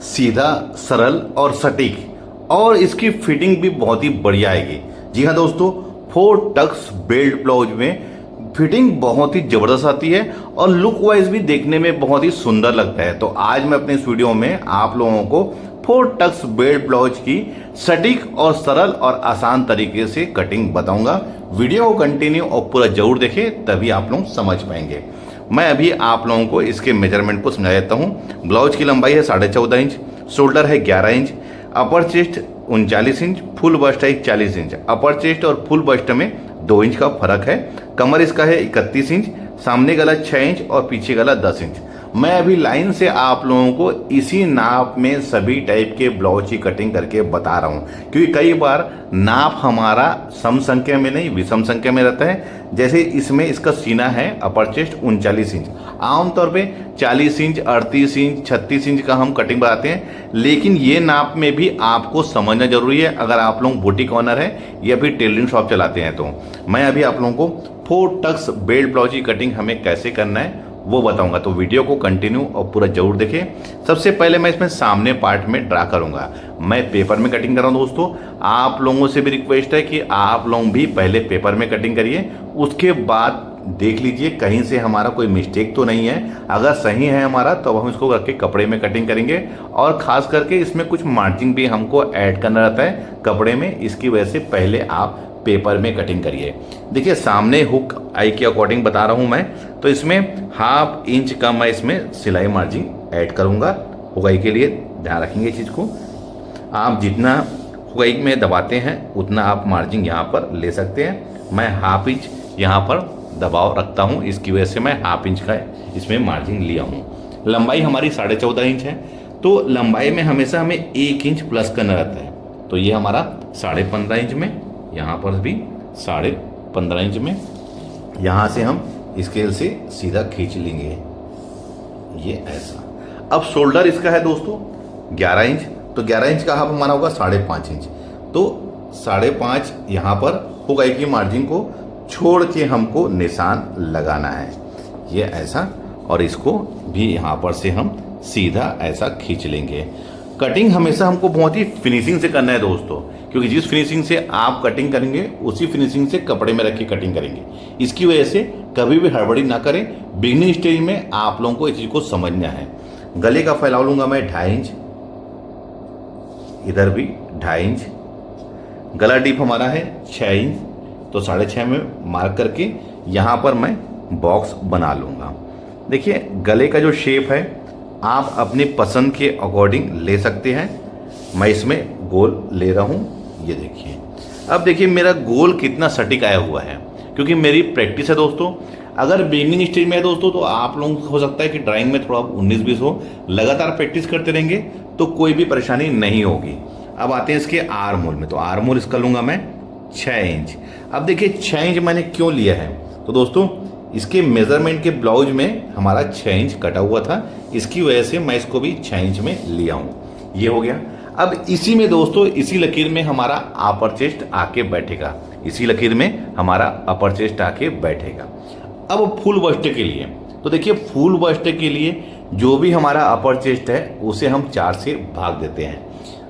सीधा, सरल और सटीक, और इसकी फिटिंग भी बहुत ही बढ़िया आएगी। जी हाँ दोस्तों, 4 टक्स बेल्ट ब्लाउज में फिटिंग बहुत ही ज़बरदस्त आती है और लुक वाइज भी देखने में बहुत ही सुंदर लगता है। तो आज मैं अपने इस वीडियो में आप लोगों को 4 टक्स बेल्ट ब्लाउज की सटीक और सरल और आसान तरीके से कटिंग बताऊंगा। वीडियो को कंटिन्यू और पूरा जरूर देखें, तभी आप लोग समझ पाएंगे। मैं अभी आप लोगों को इसके मेजरमेंट को समझा देता हूँ। ब्लाउज की लंबाई है 14.5 इंच, शोल्डर है 11 inch, upper chest 39 inch, full bust है 40 इंच। अपर चेस्ट और फुल बस्ट में 2 इंच का फर्क है। कमर इसका है 31 इंच, सामने गला 6 इंच और पीछे गला 10 इंच। मैं अभी लाइन से आप लोगों को इसी नाप में सभी टाइप के ब्लाउज की कटिंग करके बता रहा हूँ, क्योंकि कई बार नाप हमारा सम संख्या में नहीं विषम संख्या में रहता है। जैसे इसमें इसका सीना है अपर चेस्ट 39 इंच, आमतौर पे 40 इंच, 38 इंच, 36 इंच का हम कटिंग बताते हैं, लेकिन ये नाप में भी आपको समझना जरूरी है अगर आप लोग बुटीक ऑनर है या फिर टेलरिंग शॉप चलाते हैं। तो मैं अभी आप लोगों को 4 टक्स बेल्ट ब्लाउज की कटिंग हमें कैसे करना है वो बताऊंगा, तो वीडियो को कंटिन्यू और पूरा जरूर देखें। सबसे पहले मैं इसमें सामने पार्ट में ड्रा करूंगा। मैं पेपर में कटिंग कर रहा हूं दोस्तों। आप लोगों से भी रिक्वेस्ट है कि आप लोग भी पहले पेपर में कटिंग करिए, उसके बाद देख लीजिए कहीं से हमारा कोई मिस्टेक तो नहीं है। अगर सही है हमारा तो हम इसको करके कपड़े में कटिंग करेंगे, और खास करके इसमें कुछ मार्जिन भी हमको ऐड करना रहता है कपड़े में, इसकी वजह से पहले आप पेपर में कटिंग करिए। देखिए सामने हुक आई के अकॉर्डिंग बता रहा हूं मैं, तो इसमें 1/2 इंच का मैं इसमें सिलाई मार्जिन ऐड करूंगा। हुकाई के लिए ध्यान रखेंगे इस चीज़ को। आप जितना हुकाई में दबाते हैं उतना आप मार्जिन यहाँ पर ले सकते हैं। मैं 1/2 इंच यहाँ पर दबाव रखता हूँ, इसकी वजह से मैं 1/2 इंच का इसमें मार्जिन लिया हूँ। लंबाई हमारी 14.5 इंच है, तो लंबाई में हमेशा हमें 1 इंच प्लस करना रहता है। तो ये हमारा 15.5 इंच में, यहाँ पर भी 15.5 इंच में, यहाँ से हम स्केल से सीधा खींच लेंगे ये ऐसा। अब शोल्डर इसका है दोस्तों 11 इंच, तो 11 इंच का हाफ हमारा होगा 5.5 इंच। तो 5.5 यहाँ पर हुकाई की मार्जिन को छोड़ के हमको निशान लगाना है ये ऐसा, और इसको भी यहाँ पर से हम सीधा ऐसा खींच लेंगे। कटिंग हमेशा हमको बहुत ही फिनिशिंग से करना है दोस्तों, क्योंकि जिस फिनिशिंग से आप कटिंग करेंगे उसी फिनिशिंग से कपड़े में रख के कटिंग करेंगे। इसकी वजह से कभी भी हड़बड़ी ना करें। बिगनिंग स्टेज में आप लोगों को इस चीज़ को समझना है। गले का फैलाव लूंगा मैं 2.5 इंच, इधर भी 2.5 इंच। गला डीप हमारा है 6 इंच, तो 6.5 में मार्क करके यहाँ पर मैं बॉक्स बना लूँगा। देखिए गले का जो शेप है आप अपनी पसंद के अकॉर्डिंग ले सकते हैं। मैं इसमें गोल ले रहा हूँ, ये देखिए। अब देखिए मेरा गोल कितना सटीक आया हुआ है, क्योंकि मेरी प्रैक्टिस है दोस्तों। अगर बिगिनिंग स्टेज में है दोस्तों तो आप लोग हो सकता है कि ड्राइंग में थोड़ा 19-20 हो, लगातार प्रैक्टिस करते रहेंगे तो कोई भी परेशानी नहीं होगी। अब आते हैं इसके आर्म होल में, तो आर्म होल इसका लूँगा मैं 6 इंच। अब देखिए 6 इंच मैंने क्यों लिया है, तो दोस्तों इसके मेजरमेंट के ब्लाउज में हमारा 6 इंच कटा हुआ था, इसकी वजह से मैं इसको भी 6 इंच में लिया हूँ। ये हो गया। अब इसी में दोस्तों इसी लकीर में हमारा अपर चेस्ट आके बैठेगा, इसी लकीर में हमारा अपर चेस्ट आके बैठेगा। अब फुल बस्ट के लिए, तो देखिए फुल बस्ट के लिए जो भी हमारा अपर चेस्ट है उसे हम 4 से भाग देते हैं,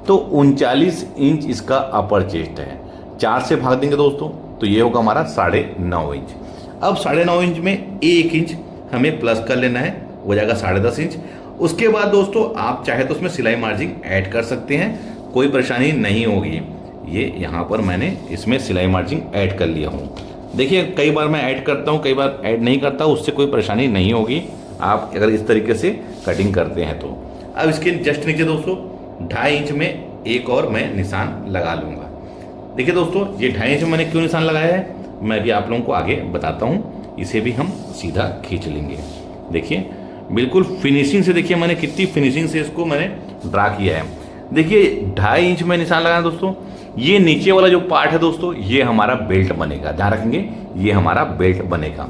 तो 39 इंच इसका अपर चेस्ट है। 4 से भाग देंगे दोस्तों तो ये होगा हमारा 9.5 इंच। अब 9.5 इंच में 1 इंच हमें प्लस कर लेना है, हो जाएगा 10.5 इंच। उसके बाद दोस्तों आप चाहे तो उसमें सिलाई मार्जिन ऐड कर सकते हैं, कोई परेशानी नहीं होगी। ये यहाँ पर मैंने इसमें सिलाई मार्जिन ऐड कर लिया हूँ। देखिए कई बार मैं ऐड करता हूँ, कई बार ऐड नहीं करता, उससे कोई परेशानी नहीं होगी आप अगर इस तरीके से कटिंग करते हैं तो। अब इसके जस्ट नीचे दोस्तों 2.5 इंच में एक और मैं निशान लगा लूँगा। देखिए दोस्तों ये 2.5 इंच में मैंने क्यों निशान लगाया है मैं भी आप लोगों को आगे बताता हूँ। इसे भी हम सीधा खींच लेंगे। देखिए बिल्कुल फिनिशिंग से, देखिए मैंने कितनी फिनिशिंग से इसको मैंने ड्रा किया है। देखिए 2.5 इंच में निशान लगाना दोस्तों। ये नीचे वाला जो पार्ट है दोस्तों ये हमारा बेल्ट बनेगा, ध्यान रखेंगे ये हमारा बेल्ट बनेगा।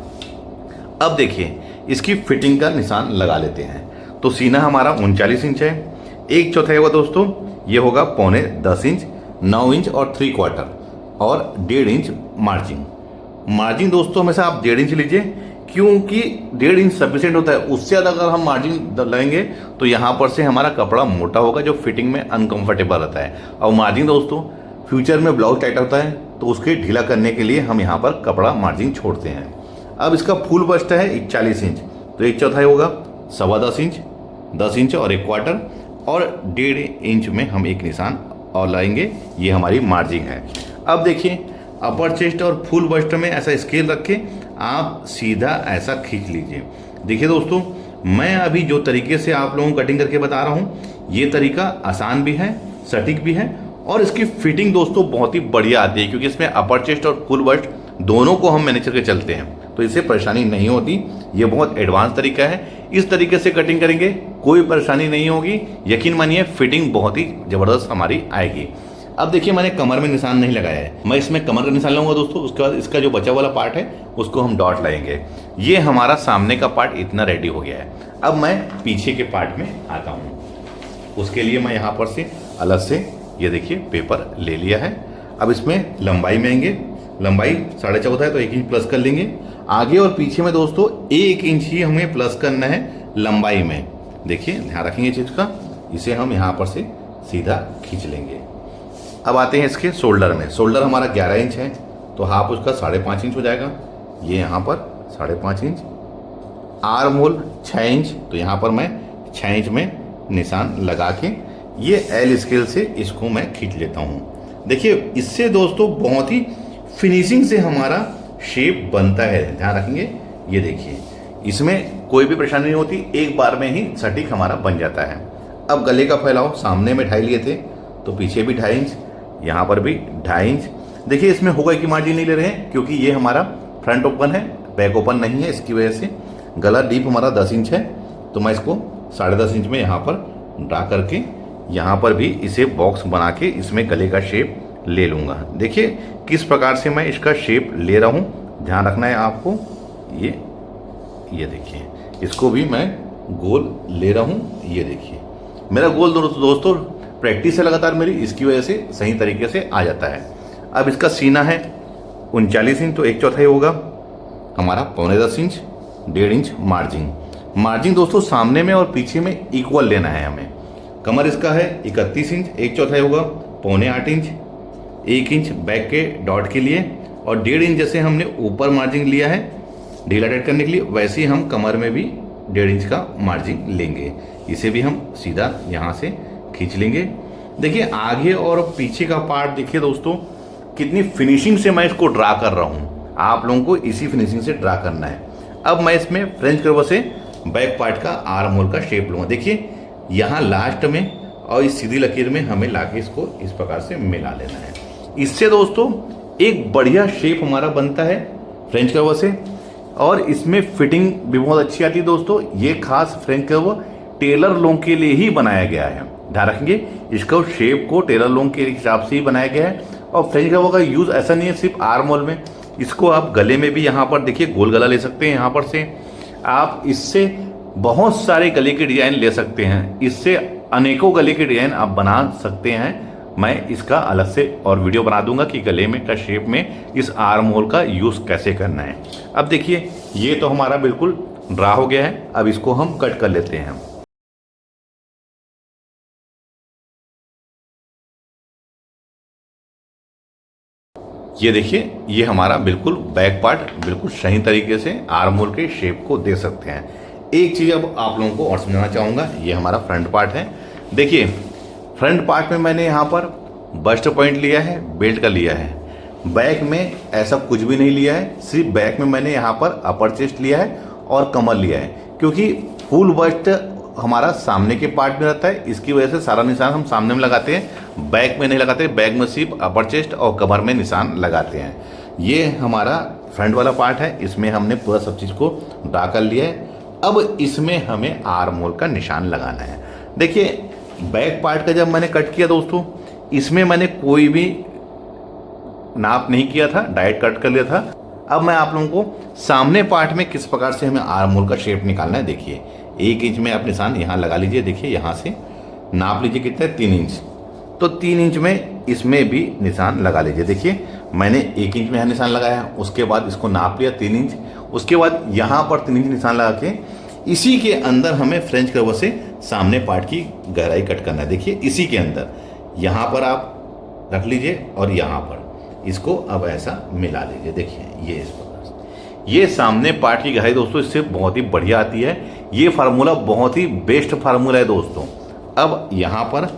अब देखिए इसकी फिटिंग का निशान लगा लेते हैं। तो सीना हमारा 39 इंच है, 1/4 होगा दोस्तों, ये होगा 9.25 इंच, 9 इंच और 3/4 और 1.5 इंच मार्जिन। मार्जिन दोस्तों हमेशा आप 1.5 इंच लीजिए, क्योंकि 1.5 इंच सफिशिएंट होता है। उससे ज़्यादा अगर हम मार्जिन लेंगे तो यहाँ पर से हमारा कपड़ा मोटा होगा, जो फिटिंग में अनकंफर्टेबल रहता है। और मार्जिन दोस्तों फ्यूचर में ब्लाउज टाइट होता है तो उसके ढीला करने के लिए हम यहाँ पर कपड़ा मार्जिन छोड़ते हैं। अब इसका फुल बस्ट है 41 इंच, तो 1/4 होगा 10.25 इंच, 10 इंच और 1/4 और 1.5 इंच में हम एक निशान और लाएंगे। ये हमारी मार्जिन है। अब देखिए अपर चेस्ट और फुल बस्ट में ऐसा स्केल रख के आप सीधा ऐसा खींच लीजिए। देखिए दोस्तों, मैं अभी जो तरीके से आप लोगों को कटिंग करके बता रहा हूँ, ये तरीका आसान भी है, सटीक भी है और इसकी फिटिंग दोस्तों बहुत ही बढ़िया आती है, क्योंकि इसमें अपर चेस्ट और फुल बस्ट दोनों को हम मैनेज करके चलते हैं, तो इससे परेशानी नहीं होती। ये बहुत एडवांस तरीका है। इस तरीके से कटिंग करेंगे कोई परेशानी नहीं होगी, यकीन मानिए फिटिंग बहुत ही ज़बरदस्त हमारी आएगी। अब देखिए मैंने कमर में निशान नहीं लगाया है, मैं इसमें कमर का निशान लूंगा दोस्तों। उसके बाद इसका जो बचा वाला पार्ट है उसको हम डॉट लगाएंगे। ये हमारा सामने का पार्ट इतना रेडी हो गया है। अब मैं पीछे के पार्ट में आता हूँ। उसके लिए मैं यहाँ पर से अलग से ये देखिए पेपर ले लिया है। अब इसमें लंबाई में आएंगे। लंबाई 14.5 है तो 1 इंच प्लस कर लेंगे। आगे और पीछे में दोस्तों 1 इंच ही हमें प्लस करना है लंबाई में। देखिए ध्यान रखेंगे चीज़ का। इसे हम यहाँ पर से सीधा खींच लेंगे। अब आते हैं इसके शोल्डर में। शोल्डर हमारा 11 इंच है तो हाफ उसका 5.5 इंच हो जाएगा। ये यहाँ पर 5.5 इंच। आर्म होल 6 इंच, तो यहाँ पर मैं 6 इंच में निशान लगा के ये एल स्केल से इसको मैं खींच लेता हूँ। देखिए इससे दोस्तों बहुत ही फिनिशिंग से हमारा शेप बनता है। ध्यान रखेंगे। ये देखिए इसमें कोई भी परेशानी नहीं होती, एक बार में ही सटीक हमारा बन जाता है। अब गले का फैलाव सामने में 2.5 लिए थे तो पीछे भी 2.5 इंच, यहाँ पर भी 2.5 इंच। देखिए इसमें होगा की मार्जिन नहीं ले रहे हैं, क्योंकि ये हमारा फ्रंट ओपन है, बैक ओपन नहीं है। इसकी वजह से गला डीप हमारा 10 इंच है, तो मैं इसको 10.5 इंच में यहाँ पर ड्रा करके यहाँ पर भी इसे बॉक्स बना के इसमें गले का शेप ले लूँगा। देखिए किस प्रकार से मैं इसका शेप ले रहा हूँ, ध्यान रखना है आपको। ये देखिए इसको भी मैं गोल ले रहा हूँ। ये देखिए मेरा गोल दोस्तों प्रैक्टिस है लगातार मेरी, इसकी वजह से सही तरीके से आ जाता है। अब इसका सीना है 39 इंच, तो 1/4 होगा हमारा 9.25 इंच, 1.5 इंच मार्जिन दोस्तों सामने में और पीछे में इक्वल लेना है हमें। कमर इसका है 31 इंच, 1/4 होगा 7.25 इंच, 1 इंच बैक के डॉट के लिए और 1.5 इंच जैसे हमने ऊपर मार्जिन लिया है ढीला टाइट करने के लिए, वैसे ही हम कमर में भी 1.5 इंच का मार्जिन लेंगे। इसे भी हम सीधा यहाँ से खींच लेंगे। देखिए आगे और पीछे का पार्ट देखिए दोस्तों कितनी फिनिशिंग से मैं इसको ड्रा कर रहा हूँ। आप लोगों को इसी फिनिशिंग से ड्रा करना है। अब मैं इसमें फ्रेंच कर्व से बैक पार्ट का आर्म होल का शेप लूँगा। देखिए यहाँ लास्ट में और इस सीधी लकीर में हमें लाके इसको इस प्रकार से मिला लेना है। इससे दोस्तों एक बढ़िया शेप हमारा बनता है फ्रेंच कर्व से, और इसमें फिटिंग भी बहुत अच्छी आती है दोस्तों। ये खास फ्रेंच कर्व टेलर लोगों के लिए ही बनाया गया है। ध्यान रखेंगे इसको शेप को टेलर लोगों के हिसाब से ही बनाया गया है। और फ्रेंच कर्व का यूज़ ऐसा नहीं है सिर्फ आर्म होल में, इसको आप गले में भी यहाँ पर देखिए गोल गला ले सकते हैं। यहाँ पर से आप इससे बहुत सारे गले के डिजाइन ले सकते हैं। इससे अनेकों गले के डिजाइन आप बना सकते हैं। मैं इसका अलग से और वीडियो बना दूंगा कि गले में का शेप में इस आर्म होल का यूज़ कैसे करना है। अब देखिए ये तो हमारा बिल्कुल ड्रा हो गया है। अब इसको हम कट कर लेते हैं। ये देखिए ये हमारा बिल्कुल बैक पार्ट बिल्कुल सही तरीके से आर्म होल के शेप को दे सकते हैं। एक चीज़ अब आप लोगों को और समझाना चाहूँगा, ये हमारा फ्रंट पार्ट है। देखिए फ्रंट पार्ट में मैंने यहाँ पर बस्ट पॉइंट लिया है, बेल्ट का लिया है। बैक में ऐसा कुछ भी नहीं लिया है, सिर्फ बैक में मैंने यहाँ पर अपर चेस्ट लिया है और कमर लिया है, क्योंकि फुल बस्ट हमारा सामने के पार्ट में रहता है। इसकी वजह से सारा निशान हम सामने में लगाते हैं, बैक में नहीं लगाते। बैक में सिर्फ अपर चेस्ट और कमर में निशान लगाते हैं। ये हमारा फ्रंट वाला पार्ट है, इसमें हमने पूरा सब चीज़ को ड्रा कर लिया है। अब इसमें हमें आर्म होल का निशान लगाना है। देखिए बैक पार्ट का जब मैंने कट किया दोस्तों, इसमें मैंने कोई भी नाप नहीं किया था, डायरेक्ट कट कर लिया था। अब मैं आप लोगों को सामने पार्ट में किस प्रकार से हमें आर्म होल का शेप निकालना है। देखिए 1 इंच में आप निशान यहाँ लगा लीजिए। देखिए यहाँ से नाप लीजिए कितना है 3 इंच, तो 3 इंच में इसमें भी निशान लगा लीजिए। देखिए मैंने 1 इंच में यहाँ निशान लगाया, उसके बाद इसको नाप लिया 3 इंच, उसके बाद यहाँ पर 3 इंच निशान लगा के इसी के अंदर हमें फ्रेंच कर्व से सामने पार्ट की गहराई कट करना है। देखिए इसी के अंदर यहाँ पर आप रख लीजिए और यहाँ पर इसको अब ऐसा मिला लीजिए। देखिए ये इस प्रकार से ये सामने पार्ट की गहराई दोस्तों इससे बहुत ही बढ़िया आती है। ये फार्मूला बहुत ही बेस्ट फार्मूला है दोस्तों। अब यहाँ पर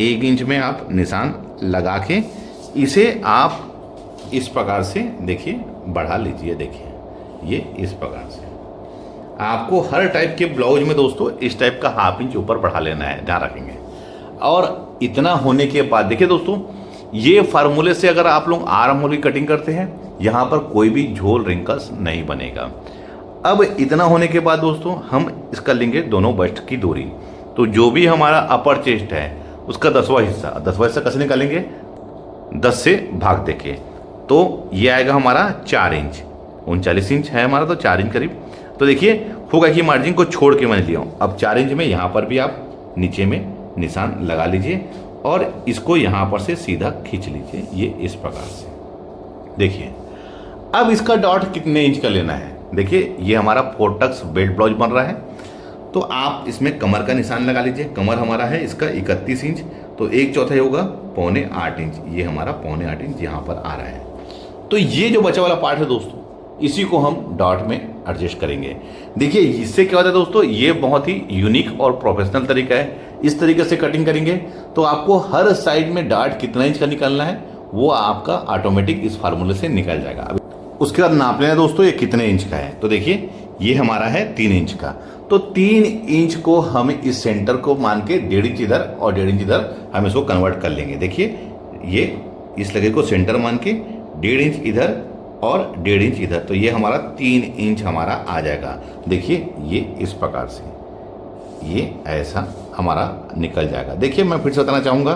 1 इंच में आप निशान लगा के इसे आप इस प्रकार से देखिए बढ़ा लीजिए। देखिए ये इस प्रकार से आपको हर टाइप के ब्लाउज में दोस्तों इस टाइप का 1/2 इंच ऊपर बढ़ा लेना है, ध्यान रखेंगे। और इतना होने के बाद देखिए दोस्तों ये फार्मूले से अगर आप लोग आर्म होल की कटिंग करते हैं यहाँ पर कोई भी झोल रिंकल्स नहीं बनेगा। अब इतना होने के बाद दोस्तों हम इसका लेंगे दोनों बस्ट की दूरी। तो जो भी हमारा अपर चेस्ट है उसका 10वां हिस्सा कैसे निकालेंगे, 10 से भाग देके, तो ये आएगा हमारा 4 इंच। 39 इंच है हमारा, तो 4 इंच करीब। तो देखिए होगा कि मार्जिन को छोड़ के मैंने लिया हूँ। अब 4 इंच में यहाँ पर भी आप नीचे में निशान लगा लीजिए और इसको यहाँ पर से सीधा खींच लीजिए, ये इस प्रकार से। देखिए अब इसका डॉट कितने इंच का लेना है। देखिए ये हमारा 4 टक्स बेल्ट ब्लाउज बन रहा है, तो आप इसमें कमर का निशान लगा लीजिए। कमर हमारा है इसका 31 इंच, तो 1/4 होगा 7.25 इंच। ये हमारा 7.25 इंच यहाँ पर आ रहा है। तो ये जो बचा वाला पार्ट है दोस्तों इसी को हम डॉट में एडजस्ट करेंगे। देखिए इससे क्या होता है दोस्तों, ये बहुत ही यूनिक और प्रोफेशनल तरीका है। इस तरीके से कटिंग करेंगे तो आपको हर साइड में डॉट कितना इंच का निकालना है वो आपका ऑटोमेटिक इस फार्मूले से निकल जाएगा। उसके बाद नाप लेना दोस्तों ये कितने इंच का है। तो देखिए ये हमारा है 3 इंच का, तो 3 इंच को हम इस सेंटर को मान के 1.5 इंच इधर और 1.5 इंच इधर हम इसको कन्वर्ट कर लेंगे। देखिए ये इस लकीर को सेंटर मान के 1.5 इंच इधर और 1.5 इंच इधर, तो ये हमारा 3 इंच हमारा आ जाएगा। देखिए ये इस प्रकार से ये ऐसा हमारा निकल जाएगा। देखिए मैं फिर से बताना चाहूँगा,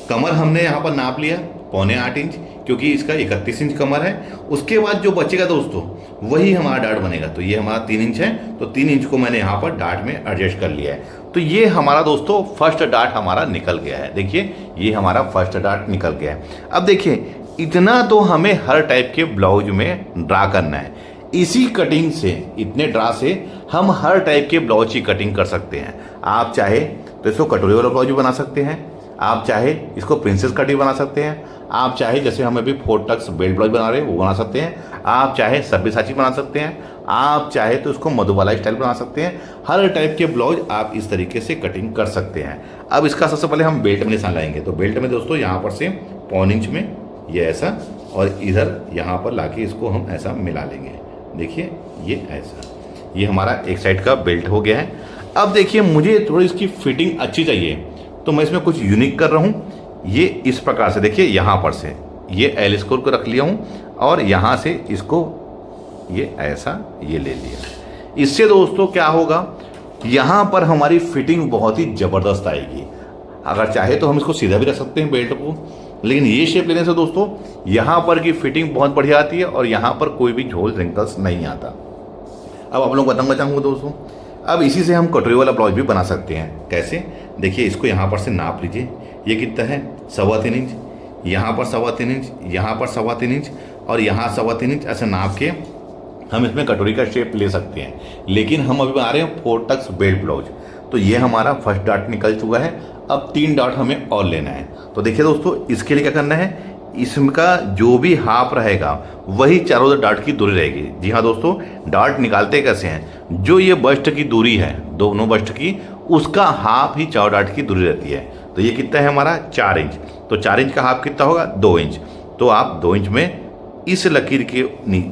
कमर हमने यहाँ पर नाप लिया 7.25 इंच, क्योंकि इसका 31 इंच कमर है। उसके बाद जो बचेगा दोस्तों वही हमारा डाट बनेगा। तो ये हमारा 3 इंच है, तो 3 इंच को मैंने यहाँ पर डाट में एडजस्ट कर लिया है। तो ये हमारा दोस्तों फर्स्ट डाट हमारा निकल गया है। देखिए ये हमारा फर्स्ट डाट निकल गया है। अब देखिए इतना तो हमें हर टाइप के ब्लाउज में ड्रा करना है। इसी कटिंग से, इतने ड्रा से हम हर टाइप के ब्लाउज की कटिंग कर सकते हैं। आप चाहे तो इसको कटोरी वाला ब्लाउज भी बना सकते हैं, आप चाहे इसको प्रिंसेस कट भी बना सकते हैं, आप चाहे जैसे हम अभी 4 टक्स बेल्ट ब्लाउज बना रहे हैं वो बना सकते हैं, आप चाहे सब्यसाची बना सकते हैं, आप चाहे तो इसको मधुबाला स्टाइल बना सकते हैं। हर टाइप के ब्लाउज आप इस तरीके से कटिंग कर सकते हैं। अब इसका सबसे पहले हम बेल्ट में निशान लाएंगे। तो बेल्ट में दोस्तों यहाँ पर से 1.25 इंच में ये ऐसा और इधर यहाँ पर लाके इसको हम ऐसा मिला लेंगे। देखिए ये ऐसा, ये हमारा एक साइड का बेल्ट हो गया है। अब देखिए मुझे थोड़ी इसकी फिटिंग अच्छी चाहिए तो मैं इसमें कुछ यूनिक कर रहा हूँ। ये इस प्रकार से देखिए यहाँ पर से ये एल स्कोर को रख लिया हूँ और यहाँ से इसको ये ऐसा ये ले लिया। इससे दोस्तों क्या होगा, यहाँ पर हमारी फिटिंग बहुत ही ज़बरदस्त आएगी। अगर चाहे तो हम इसको सीधा भी रख सकते हैं बेल्ट को, लेकिन ये शेप लेने से दोस्तों यहाँ पर की फिटिंग बहुत बढ़िया आती है और यहाँ पर कोई भी झोल रिंकल्स नहीं आता। अब आप लोग बताऊंगा चाहूँगा दोस्तों, अब इसी से हम कटोरी वाला ब्लाउज भी बना सकते हैं। कैसे, देखिए इसको यहाँ पर से नाप लीजिए, ये कितना है 3.25 इंच, यहाँ पर 3.25 इंच, यहाँ पर 3.25 इंच और यहाँ 3.25 इंच, ऐसे नाप के हम इसमें कटोरी का शेप ले सकते हैं। लेकिन हम अभी बना रहे हैं 4 टक्स बेल्ट ब्लाउज। तो ये हमारा फर्स्ट डॉट निकल चुका है। अब 3 डॉट हमें और लेना है। तो देखिए दोस्तों इसके लिए क्या करना है, इसका जो भी हाफ रहेगा वही चारों डॉट की दूरी रहेगी। जी हाँ दोस्तों, डॉट निकालते कैसे हैं, जो ये बस्ट की दूरी है दोनों बस्ट की, उसका हाफ ही चारों डॉट की दूरी रहती है। तो ये कितना है हमारा 4 इंच, तो 4 इंच का हाफ कितना होगा 2 इंच। तो आप 2 इंच में इस लकीर के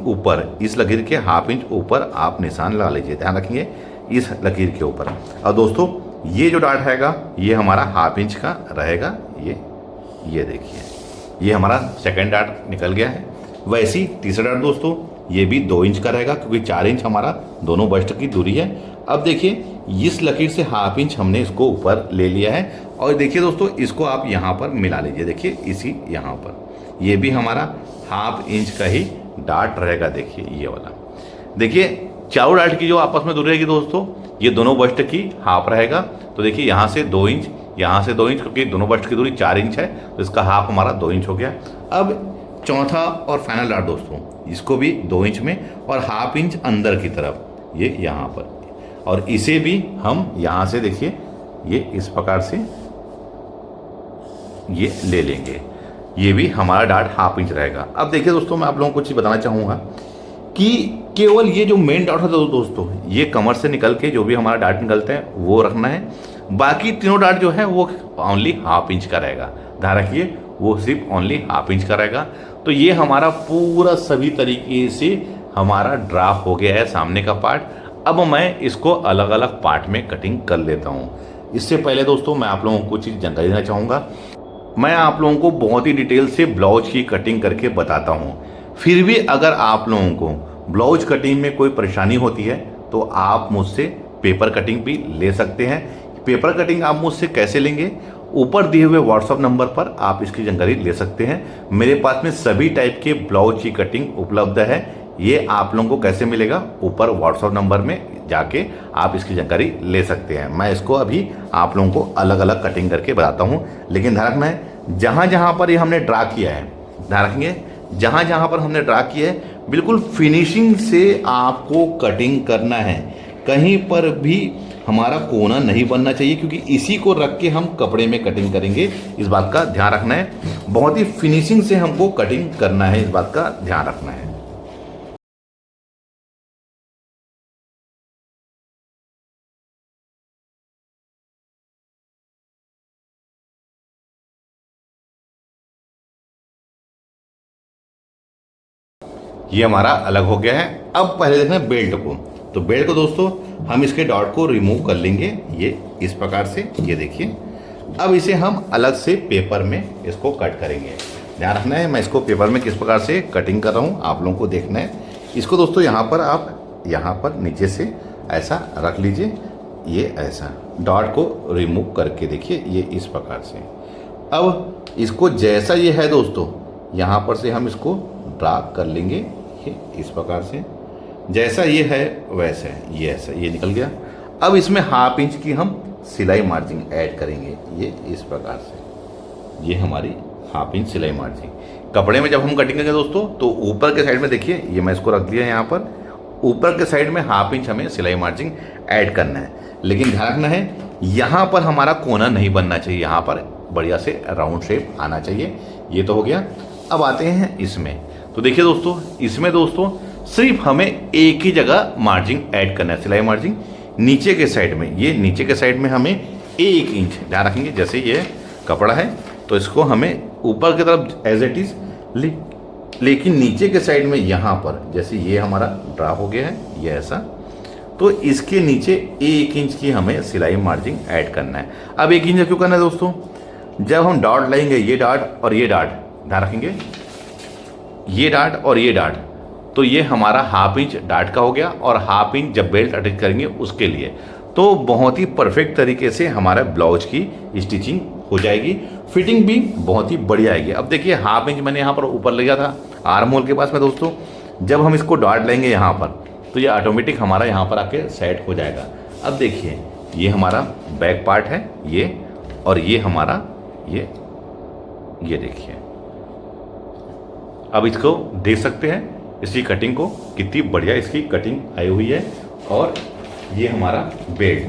ऊपर, इस लकीर के हाफ इंच ऊपर आप निशान लगा लीजिए, ध्यान रखिए इस लकीर के ऊपर। और दोस्तों ये जो डॉट रहेगा ये हमारा हाफ इंच का रहेगा। ये देखिए ये हमारा सेकंड डॉट निकल गया है। वैसे ही तीसरा डॉट दोस्तों ये भी 2 इंच का रहेगा, क्योंकि 4 इंच हमारा दोनों बस्ट की दूरी है। अब देखिए इस लकीर से हाफ इंच हमने इसको ऊपर ले लिया है और देखिए दोस्तों इसको आप यहाँ पर मिला लीजिए। देखिए इसी यहाँ पर ये भी हमारा हाफ इंच का ही डॉट रहेगा। देखिए ये वाला, देखिए चारों डॉट की जो आपस में दूरी रहेगी दोस्तों, ये दोनों बस्ट की हाफ रहेगा। तो देखिए यहाँ से 2 इंच, यहाँ से 2 इंच, क्योंकि दोनों बस्ट की दूरी 4 इंच है तो इसका हाफ हमारा 2 इंच हो गया। अब चौथा और फाइनल डार्ट दोस्तों, इसको भी 2 इंच में और ½ इंच अंदर की तरफ, ये यहाँ पर, और इसे भी हम यहाँ से देखिए ये इस प्रकार से ये ले लेंगे। ये भी हमारा डार्ट ½ इंच रहेगा। अब देखिए दोस्तों, मैं आप लोगों को कुछ बताना चाहूँगा कि केवल ये जो मेन डार्ट होता है दोस्तों, ये कमर से निकल के जो भी हमारा डार्ट निकलते हैं वो रखना है। बाकी तीनों डार्ट जो है वो ओनली ½ इंच का रहेगा। ध्यान रखिए, वो सिर्फ ओनली ½ इंच का रहेगा। तो ये हमारा पूरा सभी तरीके से हमारा ड्रा हो गया है सामने का पार्ट। अब मैं इसको अलग अलग पार्ट में कटिंग कर लेता हूँ। इससे पहले दोस्तों मैं आप लोगों को कुछ चीज़ जानकारी देना चाहूँगा। मैं आप लोगों को बहुत ही डिटेल से ब्लाउज की कटिंग करके बताता हूँ। फिर भी अगर आप लोगों को ब्लाउज कटिंग में कोई परेशानी होती है तो आप मुझसे पेपर कटिंग भी ले सकते हैं। पेपर कटिंग आप मुझसे कैसे लेंगे, ऊपर दिए हुए व्हाट्सअप नंबर पर आप इसकी जानकारी ले सकते हैं। मेरे पास में सभी टाइप के ब्लाउज की कटिंग उपलब्ध है। ये आप लोगों को कैसे मिलेगा, ऊपर व्हाट्सअप नंबर में जाके आप इसकी जानकारी ले सकते हैं। मैं इसको अभी आप लोगों को अलग अलग कटिंग करके बताता हूँ। लेकिन ध्यान रखना है, जहाँ जहाँ पर ये हमने ड्रा किया है, ध्यान रखेंगे, जहाँ जहाँ पर हमने ड्रा किया है बिल्कुल फिनिशिंग से आपको कटिंग करना है। कहीं पर भी हमारा कोना नहीं बनना चाहिए, क्योंकि इसी को रख के हम कपड़े में कटिंग करेंगे। इस बात का ध्यान रखना है। बहुत ही फिनिशिंग से हमको कटिंग करना है, इस बात का ध्यान रखना है। ये हमारा अलग हो गया है। अब पहले देखना है बेल्ट को। तो बेल्ट को दोस्तों हम इसके डॉट को रिमूव कर लेंगे, ये इस प्रकार से, ये देखिए। अब इसे हम अलग से पेपर में इसको कट करेंगे। ध्यान रखना है, मैं इसको पेपर में किस प्रकार से कटिंग कर रहा हूँ आप लोगों को देखना है। इसको दोस्तों यहाँ पर आप यहाँ पर नीचे से ऐसा रख लीजिए, ये ऐसा डॉट को रिमूव करके देखिए, ये इस प्रकार से। अब इसको जैसा ये है दोस्तों, यहाँ पर से हम इसको ड्रा कर लेंगे, ये इस प्रकार से। जैसा ये है वैसा है, ये ऐसा, ये निकल गया। अब इसमें ½ इंच की हम सिलाई मार्जिन ऐड करेंगे, ये इस प्रकार से। ये हमारी ½ इंच सिलाई मार्जिन। कपड़े में जब हम कटिंग करेंगे दोस्तों, तो ऊपर के साइड में देखिए, ये मैं इसको रख दिया यहाँ पर। ऊपर के साइड में ½ इंच हमें सिलाई मार्जिन ऐड करना है। लेकिन ध्यान रखना है, यहाँ पर हमारा कोना नहीं बनना चाहिए, यहाँ पर बढ़िया से राउंड शेप आना चाहिए। ये तो हो गया। अब आते हैं इसमें। तो देखिए दोस्तों, इसमें दोस्तों सिर्फ हमें एक ही जगह मार्जिन ऐड करना है, सिलाई मार्जिन नीचे के साइड में। ये नीचे के साइड में हमें 1 इंच, ध्यान रखेंगे, जैसे ये कपड़ा है तो इसको हमें ऊपर की तरफ एज इट इज, लेकिन नीचे के साइड में यहाँ पर, जैसे ये हमारा ड्रा हो गया है, ये ऐसा, तो इसके नीचे 1 इंच की हमें सिलाई मार्जिन ऐड करना है। अब 1 इंच क्यों करना है दोस्तों, जब हम डॉट लाएंगे, ये डॉट और ये डॉट, ध्यान रखेंगे, ये डॉट और ये डॉट, तो ये हमारा ½ इंच डॉट का हो गया, और ½ इंच जब बेल्ट अटैच करेंगे उसके लिए। तो बहुत ही परफेक्ट तरीके से हमारा ब्लाउज की स्टिचिंग हो जाएगी। फिटिंग भी बहुत ही बढ़िया आएगी। अब देखिए, ½ इंच मैंने यहाँ पर ऊपर लिया था आर्म होल के पास में दोस्तों। जब हम इसको डॉट लेंगे यहाँ पर, तो ये ऑटोमेटिक हमारा यहाँ पर आके सेट हो जाएगा। अब देखिए, ये हमारा बैक पार्ट है, ये, और ये हमारा ये देखिए। अब इसको देख सकते हैं, इसकी कटिंग को, कितनी बढ़िया इसकी कटिंग आई हुई है। और ये हमारा बेल्ट,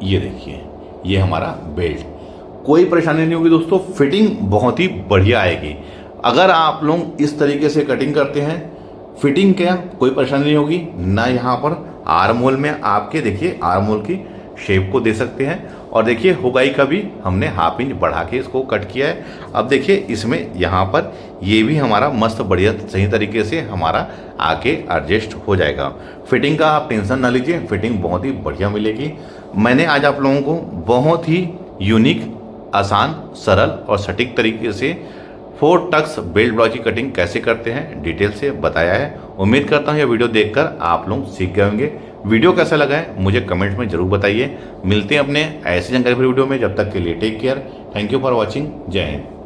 ये देखिए, ये हमारा बेल्ट। कोई परेशानी नहीं होगी दोस्तों, फिटिंग बहुत ही बढ़िया आएगी। अगर आप लोग इस तरीके से कटिंग करते हैं, फिटिंग क्या कोई परेशानी नहीं होगी ना। यहाँ पर आर्म होल में आपके देखिए, आर्म होल की शेप को दे सकते हैं। और देखिए, हुगाई का भी हमने ½ इंच बढ़ा के इसको कट किया है। अब देखिए, इसमें यहाँ पर ये भी हमारा मस्त बढ़िया सही तरीके से हमारा आके एडजस्ट हो जाएगा। फिटिंग का आप टेंशन ना लीजिए, फिटिंग बहुत ही बढ़िया मिलेगी। मैंने आज आप लोगों को बहुत ही यूनिक, आसान, सरल और सटीक तरीके से 4 टक्स बेल्ट ब्लाउज की कटिंग कैसे करते हैं डिटेल से बताया है। उम्मीद करता हूँ यह वीडियो देखकर आप लोग सीख गए होंगे। वीडियो कैसा लगा है मुझे कमेंट में जरूर बताइए। मिलते हैं अपने ऐसी जानकारी भरी वीडियो में, जब तक के लिए take care. Thank you for watching. जय हिंद।